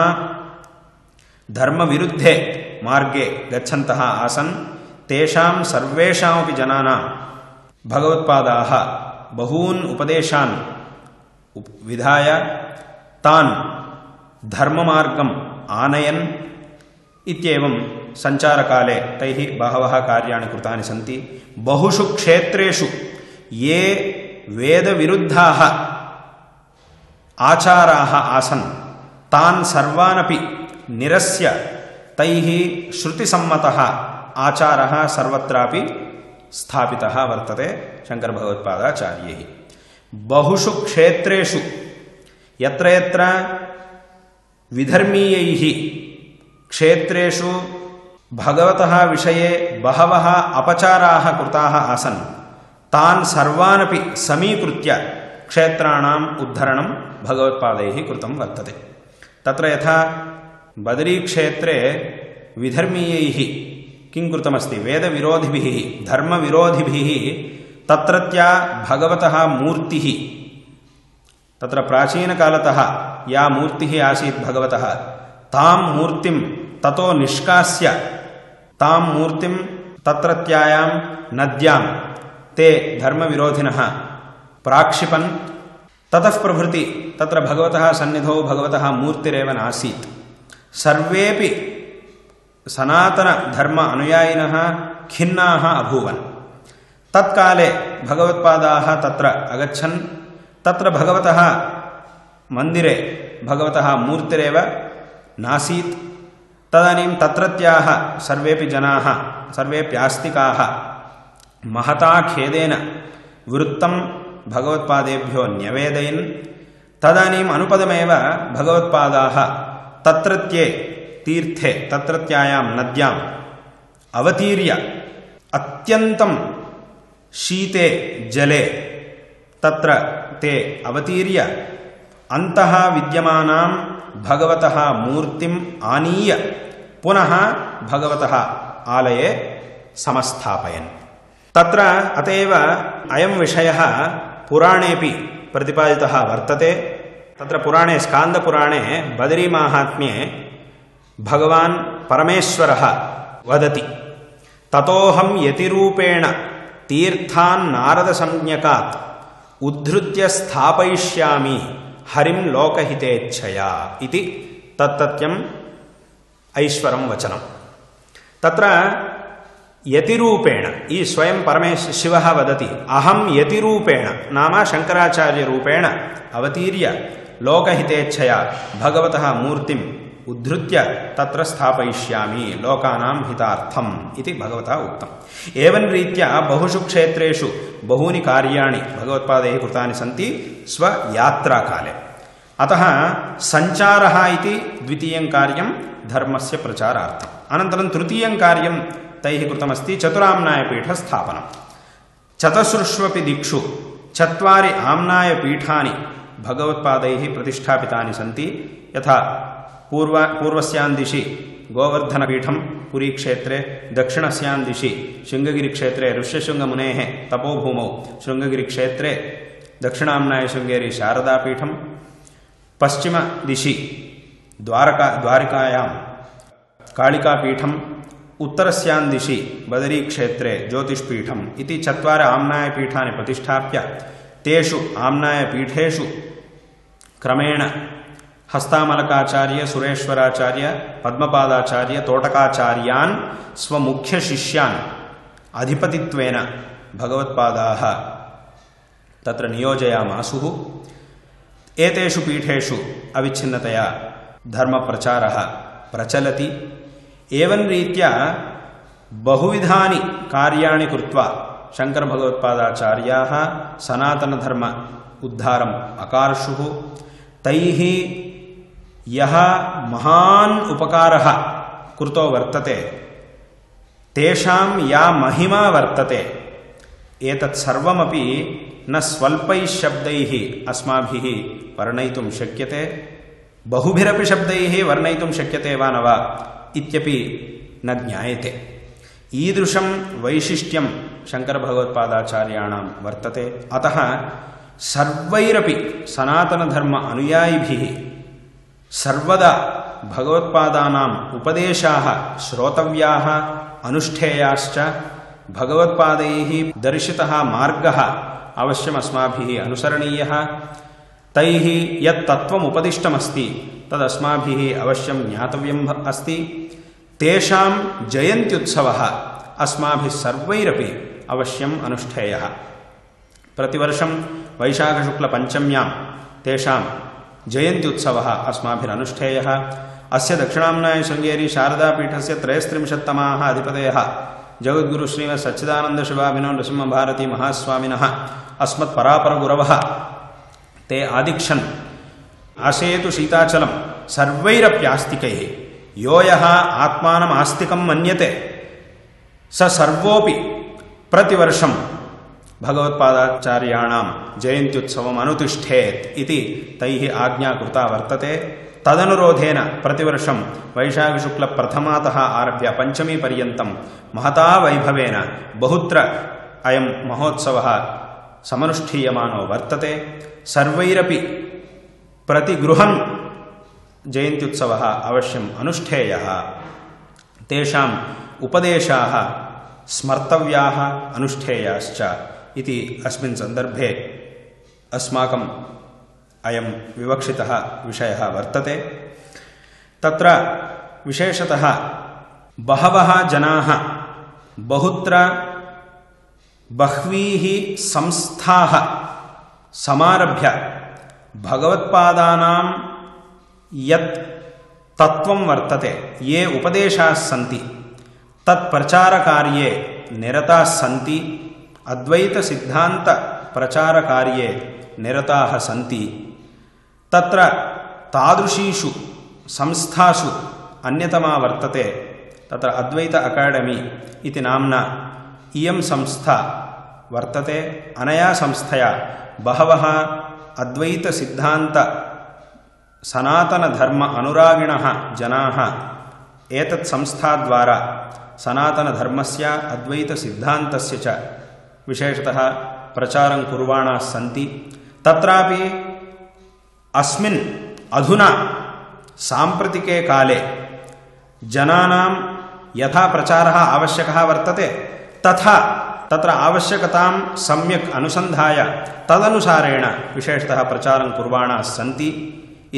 B: धर्मविरुद्धे मार्गे गच्छन्तः आसन् तेषां सर्वेषामपि जनानां भगवत्पादाः बहून् उपदेशान् विधाय तान् धर्ममार्गम् आनयन् इत्येवं सञ्चारकाले तैः बहवः कार्याणि कृतानि सन्ति। बहुषु क्षेत्रेषु ये वेदविरुद्धाः आचाराः आसन् तान् सर्वानपि निरस्य तैः श्रुतिसम्मतः आचारः सर्वत्रापि स्थापितः वर्तते शङ्करभगवत्पादाचार्यैः। बहुषु क्षेत्रेषु यत्र यत्र विधर्मीयैः क्षेत्रेषु भगवतः विषये बहवः अपचाराः कृताः आसन् तान् सर्वानपि समीकृत्य क्षेत्राणाम् उद्धरणं भगवत्पादैः कृतं वर्तते। तत्र यथा बदरीक्षेत्रे विधर्मीयैः किं कृतमस्ति, वेदविरोधिभिः धर्मविरोधिभिः तत्रत्या भगवतः मूर्तिः, तत्र प्राचीनकालतः या मूर्तिः आसीत् भगवतः, तां मूर्तिं ततो निष्कास्य तां मूर्तिं तत्रत्यायां नद्यां ते धर्मविरोधिनः प्राक्षिपन् ततः प्रभृति तत्र भगवतः सन्निधौ भगवतः मूर्तिरेव नासीत्। सर्वेपि सनातनधर्म अनुयायिनः खिन्नाः अभूवन्। तत्काले भगवत्पादाः तत्र अगच्छन् तत्र भगवतः मन्दिरे भगवतः मूर्तिरेव नासीत्। तदानीं तत्रत्याः सर्वेपि जनाः, सर्वेपि आस्तिकाः महता खेदेन वृत्तं भगवत्पादेभ्यो न्यवेदयन्। तदानीम् अनुपदमेव भगवत्पादाः तत्रत्ये तीर्थे, तत्रत्यायां नद्याम् अवतीर्य अत्यन्तं शीते जले तत्र ते अवतीर्य अन्तः विद्यमानां भगवतः मूर्तिम् आनीय पुनः भगवतः आलये समस्थापयन्। तत्र अतएव अयं विषयः पुराणेपि प्रतिपादितः वर्तते। तत्र पुराणे स्कान्दपुराणे बदरीमाहात्म्ये भगवान् परमेश्वरः वदति, ततोऽहं यतिरूपेण तीर्थान् नारदसंज्ञकात् उद्धृत्य स्थापयिष्यामि हरिं लोकहितेच्छया इति तत्तत्यम् ऐश्वरं वचनं। तत्र यतिरूपेण ई स्वयं शिवः वदति, अहं यतिरूपेण नाम शङ्कराचार्यरूपेण अवतीर्य लोकहितेच्छया भगवतः मूर्तिम् उद्धृत्य तत्र स्थापयिष्यामि लोकानां हितार्थम् इति भगवता उक्तम्। एवं रीत्या बहुषु क्षेत्रेषु बहूनि कार्याणि भगवत्पादैः कृतानि सन्ति स्वयात्राकाले। अतः सञ्चारः इति द्वितीयं कार्यं धर्मस्य प्रचारार्थम्। अनन्तरं तृतीयं कार्यं तैः कृतमस्ति चतुराम्नायपीठस्थापनं। चतसृष्वपि दिक्षु 4 आम्नायपीठानि भगवत्पादैः प्रतिष्ठापितानि सन्ति। यथा पूर्वस्यां दिशि गोवर्धनपीठं पुरीक्षेत्रे, दक्षिणस्यां दिशि शृङ्गगिरिक्षेत्रे ऋष्यशृङ्गमुनेः तपोभूमौ शृङ्गगिरिक्षेत्रे दक्षिणाम्नायशृङ्गेरी शारदापीठं, पश्चिमदिशि द्वारकायां कालिकापीठम्, उत्तरस्यां दिशि बदरीक्षेत्रे ज्योतिष्पीठम् इति 4 आम्नायपीठानि प्रतिष्ठाप्य तेषु आम्नायपीठेषु क्रमेण हस्तामलकाचार्य, सुरेश्वराचार्य, पद्मपादाचार्य, तोटकाचार्यान् स्वमुख्यशिष्यान् अधिपतित्वेन भगवत्पादाः तत्र नियोजयामासुः। एतेषु पीठेषु अविच्छिन्नतया धर्मप्रचारः प्रचलति। एवं रीत्या बहुविधानि कार्याणि कृत्वा शङ्करभगवत्पादाचार्याः सनातनधर्म उद्धारम् अकार्षुः। तैः यः महान् उपकारः कृतो वर्तते, तेषां या महिमा वर्तते, एतत् सर्वमपि न स्वल्पैः शब्दैः अस्माभिः वर्णयितुं शक्यते। बहुभिरपि शब्दैः वर्णयितुं शक्यते वा न वा इत्यपि न ज्ञायते। ईदृशं वैशिष्ट्यं शङ्करभगवत्पादाचार्याणां वर्तते। अतः सर्वैरपि सनातनधर्म अनुयायिभिः सर्वदा भगवत्पादानाम् उपदेशाः श्रोतव्याः, अनुष्ठेयाश्च। भगवत्पादैः दर्शितः मार्गः अवश्यम् अस्माभिः अनुसरणीयः। तैः यत् तत्त्वम् उपदिष्टमस्ति तदस्माभिः अवश्यं ज्ञातव्यम् अस्ति। तेषां जयन्त्युत्सवः अस्माभिः सर्वैरपि अवश्यम् अनुष्ठेयः। प्रतिवर्षं वैशाखशुक्लपञ्चम्यां तेषां जयन्त्युत्सवः अस्माभिरनुष्ठेयः। अस्य दक्षिणाम्नायशृङ्गेरी शारदापीठस्य 33तमाः अधिपतयः जगद्गुरु श्रीमत् सच्चिदानन्दशिवाभिनव नृसिंहभारती महास्वामिनः अस्मत्परापरगुरवः ते आदिक्षन् आसेतु शीताचलं सर्वैरप्यास्तिकैः। यो यः आत्मानम् आस्तिकं मन्यते स सर्वोऽपि प्रतिवर्षं भगवत्पादाचार्याणां जयन्त्युत्सवम् अनुतिष्ठेत् इति तैः आज्ञा कृता वर्तते। तदनुरोधेन प्रतिवर्षं वैशाखशुक्लप्रथमातः आरभ्य पञ्चमीपर्यन्तं महता वैभवेन बहुत्र अयं महोत्सवः समनुष्ठीयमानो वर्तते। सर्वैरपि प्रतिगृहं जयन्त्युत्सवः अवश्यम् अनुष्ठेयः। तेषाम् उपदेशाः स्मर्तव्याः, अनुष्ठेयाश्च इति अस्मिन् सन्दर्भे अस्माकम् अयं विवक्षितः विषयः वर्तते। तत्र विशेषतः बहवः जनाः बहुत्र बह्वीः संस्थाः समारभ्य भगवत्पादानां यत् तत्त्वं वर्तते, ये उपदेशाः सन्ति तत्प्रचारकार्ये निरताः सन्ति, अद्वैतसिद्धान्तप्रचारकार्ये निरताः सन्ति, तत्र तादृशीषु संस्थासु अन्यतमा वर्तते, तत्र अद्वैत अकाडेमी इति नाम्ना इयं संस्था वर्तते। अनया संस्थया बहवः अद्वैतसिद्धान्त सनातनधर्म अनुरागिणः जनाः एतत् संस्थाद्वारा सनातनधर्मस्य अद्वैतसिद्धान्तस्य च विशेषतः प्रचारं कुर्वाणाः सन्ति। तत्रापि अस्मिन् अधुना साम्प्रतिके काले जनानां यथा प्रचारः आवश्यकः वर्तते तथा तत्र आवश्यकतां सम्यक् अनुसन्धाय तदनुसारेण विशेषतः प्रचारं कुर्वाणाः सन्ति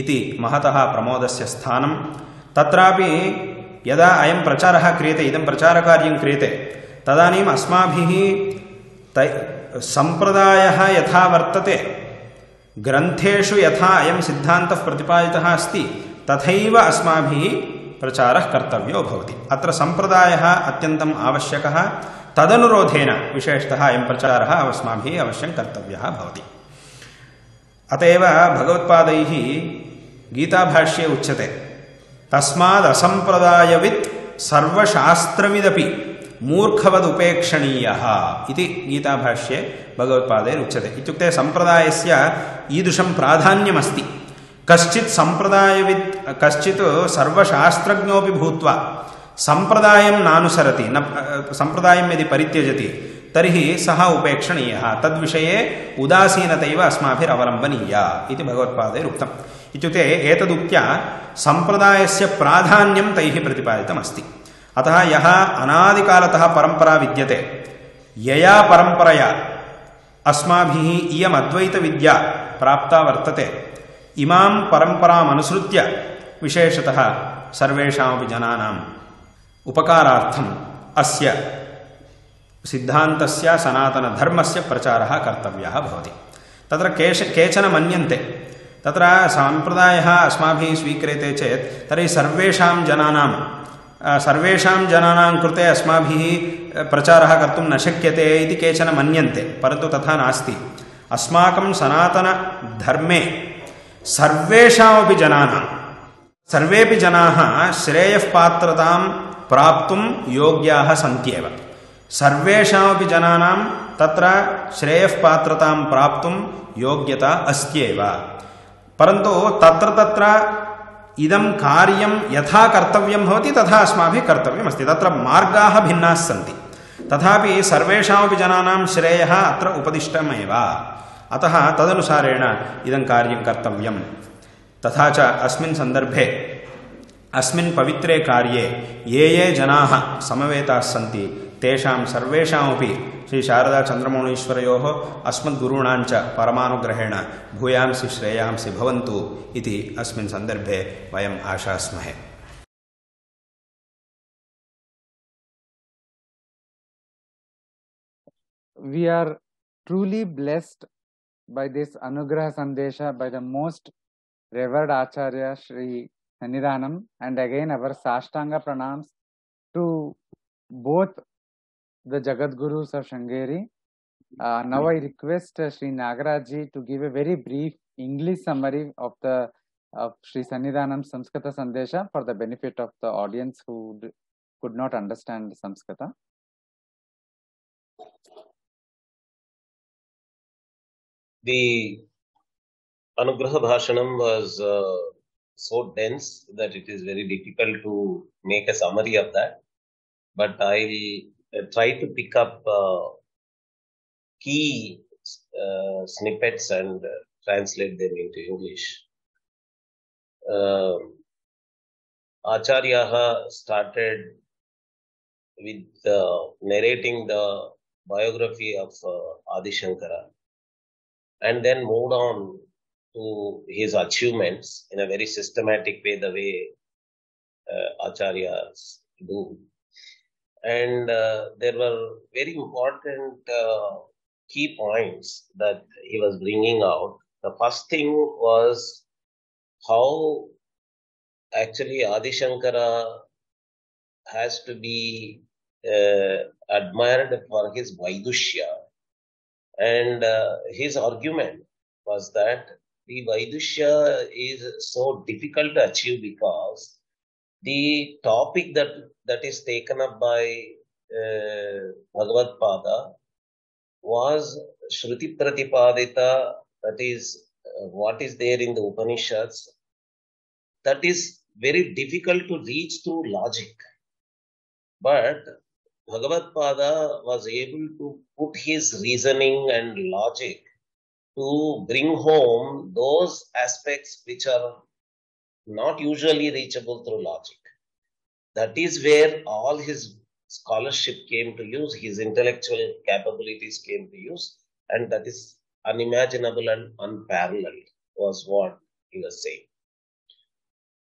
B: इति महतः प्रमोदस्य स्थानं। तत्रापि यदा अयं प्रचारः क्रियते, इदं प्रचारकार्यं क्रियते, तदानीम् अस्माभिः सम्प्रदायः यथा वर्तते, ग्रन्थेषु यथा अयं सिद्धान्तः प्रतिपादितः अस्ति तथैव अस्माभिः प्रचारः कर्तव्यो भवति। अत्र सम्प्रदायः अत्यन्तम् आवश्यकः, तदनुरोधेन विशेषतः अयं प्रचारः अस्माभिः अवश्यं कर्तव्यः भवति। अत एव भगवत्पादैः गीताभाष्ये उच्यते, तस्मादसम्प्रदायवित् सर्वशास्त्रविदपि मूर्खवदुपेक्षणीयः इति गीताभाष्ये भगवत्पादैरुच्यते। इत्युक्ते सम्प्रदायस्य ईदृशं प्राधान्यमस्ति। कश्चित् सम्प्रदायवित् कश्चित् सर्वशास्त्रज्ञोऽपि भूत्वा सम्प्रदायं नानुसरति, न सम्प्रदायं यदि परित्यजति तर्हि सः उपेक्षणीयः, तद्विषये उदासीनतैव अस्माभिरवलम्बनीया इति भगवत्पादैरुक्तम्। इत्युक्ते एतदुक्त्या सम्प्रदायस्य प्राधान्यं तैः प्रतिपादितमस्ति। अतः यः अनादिकालतः परम्परा विद्यते, यया परम्परया अस्माभिः इयम् अद्वैतविद्या प्राप्ता वर्तते, इमां परम्परामनुसृत्य विशेषतः सर्वेषामपि जनानाम् उपकारार्थम् अस्य सिद्धान्तस्य सनातनधर्मस्य प्रचारः कर्तव्यः भवति। तत्र केचन मन्यन्ते, तत्र सम्प्रदायः अस्माभिः स्वीक्रियते चेत् तर्हि सर्वेषां जनानां कृते अस्माभिः प्रचारः कर्तुं न शक्यते इति केचन मन्यन्ते, परन्तु तथा नास्ति। अस्माकं सनातनधर्मे सर्वेषामपि जनानां, सर्वेपि जनाः श्रेयःपात्रतां प्राप्तुं योग्याः सन्त्येव। सर्वेषामपि जनानां तत्र श्रेयःपात्रतां प्राप्तुं योग्यता अस्त्येव, परन्तु तत्र इदं कार्यं यथा कर्तव्यं भवति तथा अस्माभिः कर्तव्यमस्ति। तत्र मार्गाः भिन्नाः सन्ति, तथापि सर्वेषामपि जनानां श्रेयः अत्र उपदिष्टमेव। अतः तदनुसारेण इदं कार्यं कर्तव्यं। तथा च अस्मिन् सन्दर्भे अस्मिन् पवित्रे कार्ये ये जनाः समवेताः सन्ति तेषां सर्वेषामपि श्री शारदा चन्द्रमौळीश्वरयोः अस्मद्गुरूणां च परमानुग्रहेण भूयांसि श्रेयांसि भवन्तु इति अस्मिन् सन्दर्भे वयम् आशास्महे।
A: We are truly blessed by this Anugraha Sandesha by the most revered Acharya Sri Sannidhanam, and again our Sashtanga pranams to both the Jagadgurus of Sringeri. Now I request Sri Nagaraj to give a very brief English summary of the Sri Sannidhanam Samskrita Sandesha for the benefit of the audience who could not understand Samskrita.
C: The Anugraha Bhashanam was so dense that it is very difficult to make a summary of that. But I'll try to pick up key snippets and translate them into English. Acharya started with narrating the biography of Adi Shankara, and then moved on to his achievements in a very systematic way, the way Acharyas do. And there were very important key points that he was bringing out. The first thing was how actually Adi Shankara has to be admired for his Vaidushya. And his argument was that the Vaidushya is so difficult to achieve because the topic that is taken up by Bhagavad Pada was Shruti Pratipadita, that is what is there in the Upanishads, that is very difficult to reach through logic. But Bhagavad Pada was able to put his reasoning and logic to bring home those aspects which are not usually reachable through logic. That is where all his scholarship came to use, his intellectual capabilities came to use, and that is unimaginable and unparalleled, was what he was saying.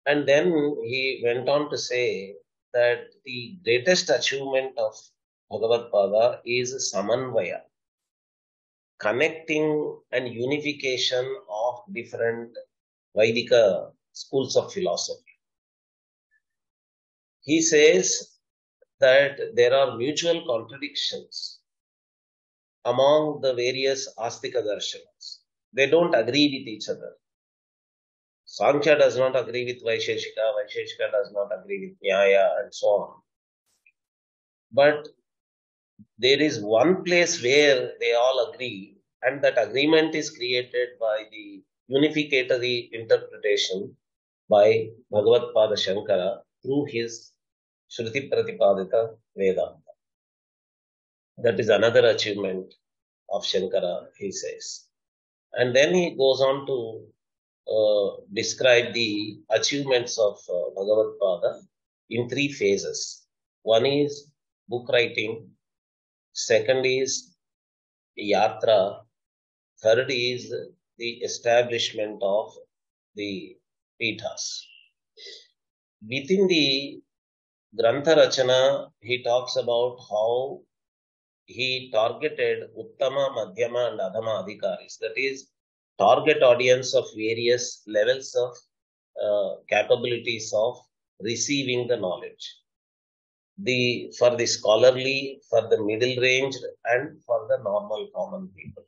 C: And then he went on to say that the greatest achievement of Bhagavad Pada is Samanvaya, connecting and unification of different Vaidika schools of philosophy. He says that there are mutual contradictions among the various Astika darshanas. They don't agree with each other. Sankhya does not agree with Vaisheshika, Vaisheshika does not agree with Nyaya, and so on. But there is one place where they all agree, and that agreement is created by the unificatory interpretation by Bhagavad Pada Shankara through his Shruti Pratipadita Vedanta. That is another achievement of Shankara, he says. And then he goes on to describe the achievements of Bhagavad Pada in three phases. One is book writing, second is yatra, third is the establishment of the pithas. Within the Grantha Rachana, he talks about how he targeted Uttama, Madhyama and Adhama Adhikaris. That is, target audience of various levels of capabilities of receiving the knowledge. For the scholarly, for the middle range, and for the normal common people.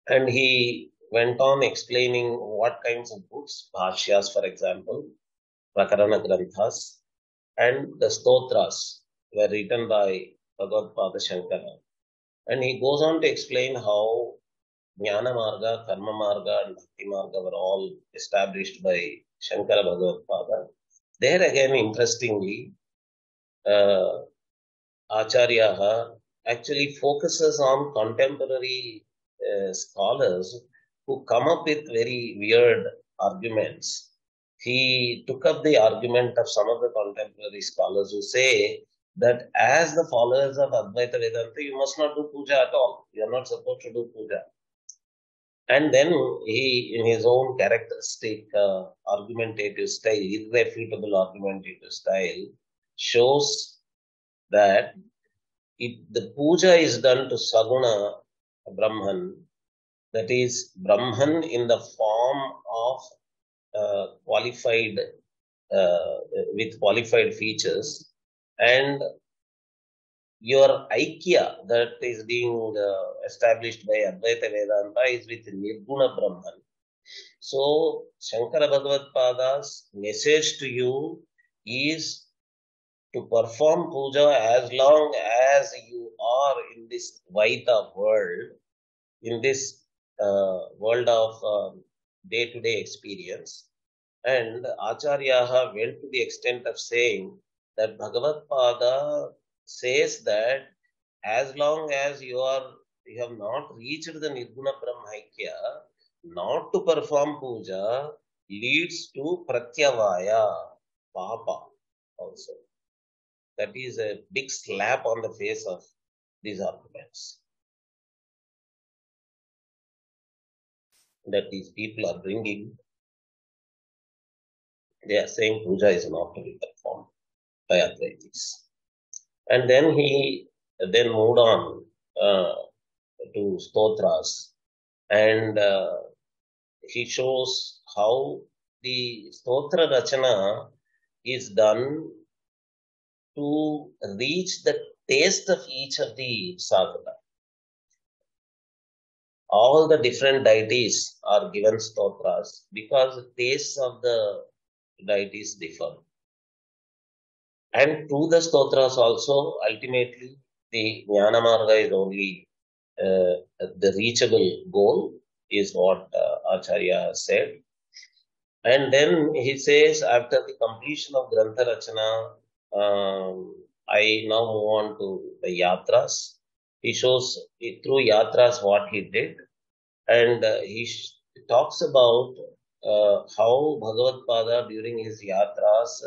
C: And he went on explaining what kinds of books, Bhashyas for example, Prakarana Granthas, and the Stotras were written by Bhagavad Pada Shankara. And he goes on to explain how Jnana Marga, Karma Marga, and Bhakti Marga were all established by Shankara Bhagavad Pada. There again, interestingly, Acharyaha actually focuses on contemporary scholars who come up with very weird arguments. He took up the argument of some of the contemporary scholars who say that as the followers of Advaita Vedanta, you must not do puja at all. You are not supposed to do puja. And then he, in his own characteristic argumentative style, irrefutable argumentative style, shows that if the puja is done to Saguna Brahman, that is Brahman in the form of qualified, with qualified features, and your Aikya that is being established by Advaita Vedanta is with Nirguna Brahman. So, Shankara Bhagavad Pada's message to you is to perform puja as long as you are in this Vaita world, in this world of day-to-day experience. And Acharyaha went to the extent of saying that Bhagavad Pada says that as long as you have not reached the Nirguna Brahmaikya, not to perform puja leads to Pratyavaya, Papa also. That is a big slap on the face of these arguments that these people are bringing. They are saying puja is not to be performed by Advaitis. And then he moved on to Stotras, and he shows how the Stotra Rachana is done to reach the taste of each of the sadhana. All the different deities are given stotras because the tastes of the deities differ. And through the stotras also, ultimately, the Jnana Marga is only the reachable goal, is what Acharya said. And then he says, after the completion of Grantha Rachana, I now move on to the Yatras. He shows through Yatras what he did, and he talks about how Bhagavad Pada during his Yatras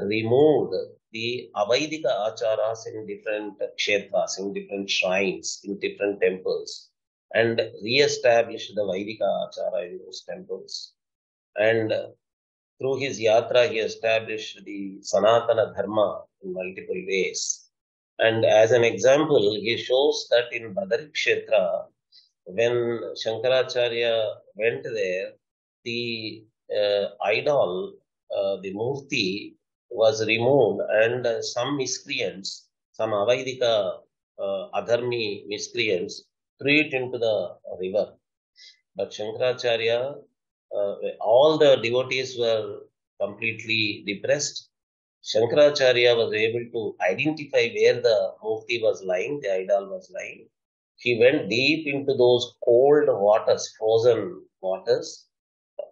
C: removed the Avaidika Acharas in different kshetras, in different shrines, in different temples, and re-established the Vaidika Achara in those temples. And through his yatra, he established the Sanatana Dharma in multiple ways. And as an example, he shows that in Badari Kshetra, when Shankaracharya went there, the idol, the murti, was removed, and some miscreants, some Avaidika adharmi miscreants, threw it into the river. But Shankaracharya, all the devotees were completely depressed. Shankaracharya was able to identify where the murti was lying, the idol was lying. He went deep into those cold waters, frozen waters,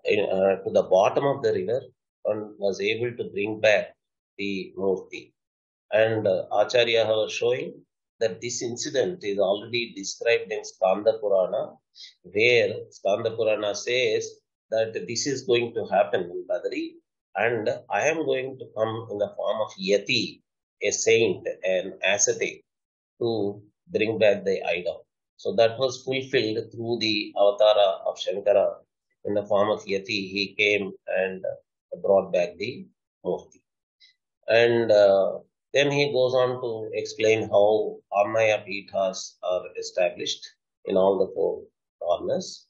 C: to the bottom of the river, and was able to bring back the murti. And Acharya was showing that this incident is already described in Skanda Purana, where Skanda Purana says that this is going to happen in Badari, and I am going to come in the form of Yati, a saint, an ascetic, to bring back the idol. So that was fulfilled through the avatara of Shankara in the form of Yati. He came and brought back the murti. And then he goes on to explain how Annaya Pithas are established in all the four corners.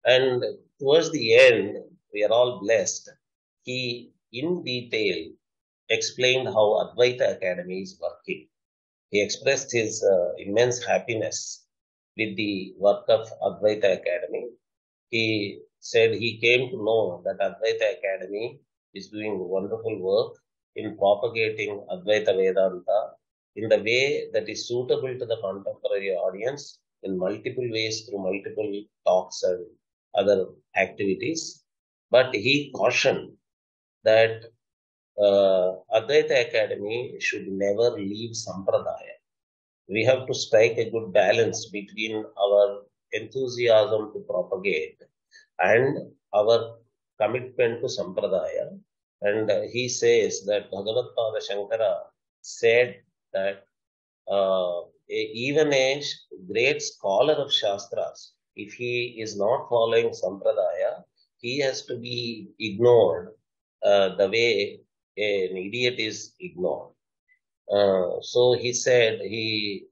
C: And towards the end, we are all blessed. He, in detail, explained how Advaita Academy is working. He expressed his immense happiness with the work of Advaita Academy. He said he came to know that Advaita Academy is doing wonderful work in propagating Advaita Vedanta in the way that is suitable to the contemporary audience in multiple ways through multiple talks and other activities. But he cautioned that Advaita Academy should never leave Sampradaya. We have to strike a good balance between our enthusiasm to propagate and our commitment to Sampradaya. And he says that Bhagavad Pada Shankara said that even a great scholar of Shastras, if he is not following Sampradaya, he has to be ignored the way an idiot is ignored. So he said, he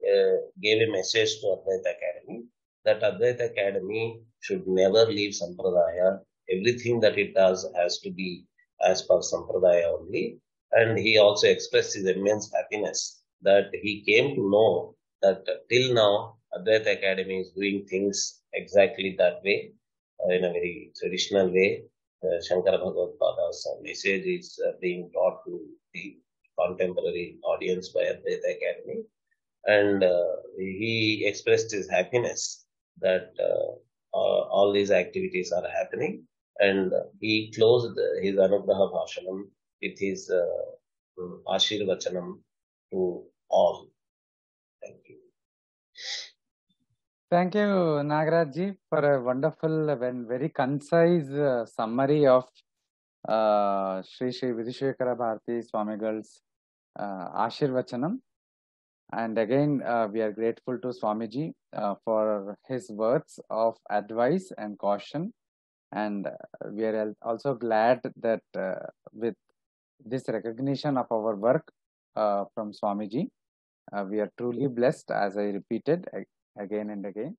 C: gave a message to Advaita Academy that Advaita Academy should never leave Sampradaya. Everything that it does has to be as per Sampradaya only. And he also expressed his immense happiness that he came to know that till now Advaita Academy is doing things exactly that way, in a very traditional way. Shankara Bhagavad Pada's message is being brought to the contemporary audience by Advaita Academy. And he expressed his happiness that all these activities are happening. And he closed his Anugraha Bhashanam with his Ashirvachanam to all. Thank you.
A: Thank you, Nagaraj ji, for a wonderful and very concise summary of Sri Sri Vidishekara Bharati Swamigal's Ashirvachanam. And again, we are grateful to Swamiji for his words of advice and caution. And we are also glad that with this recognition of our work from Swamiji, we are truly blessed, as I repeated again and again.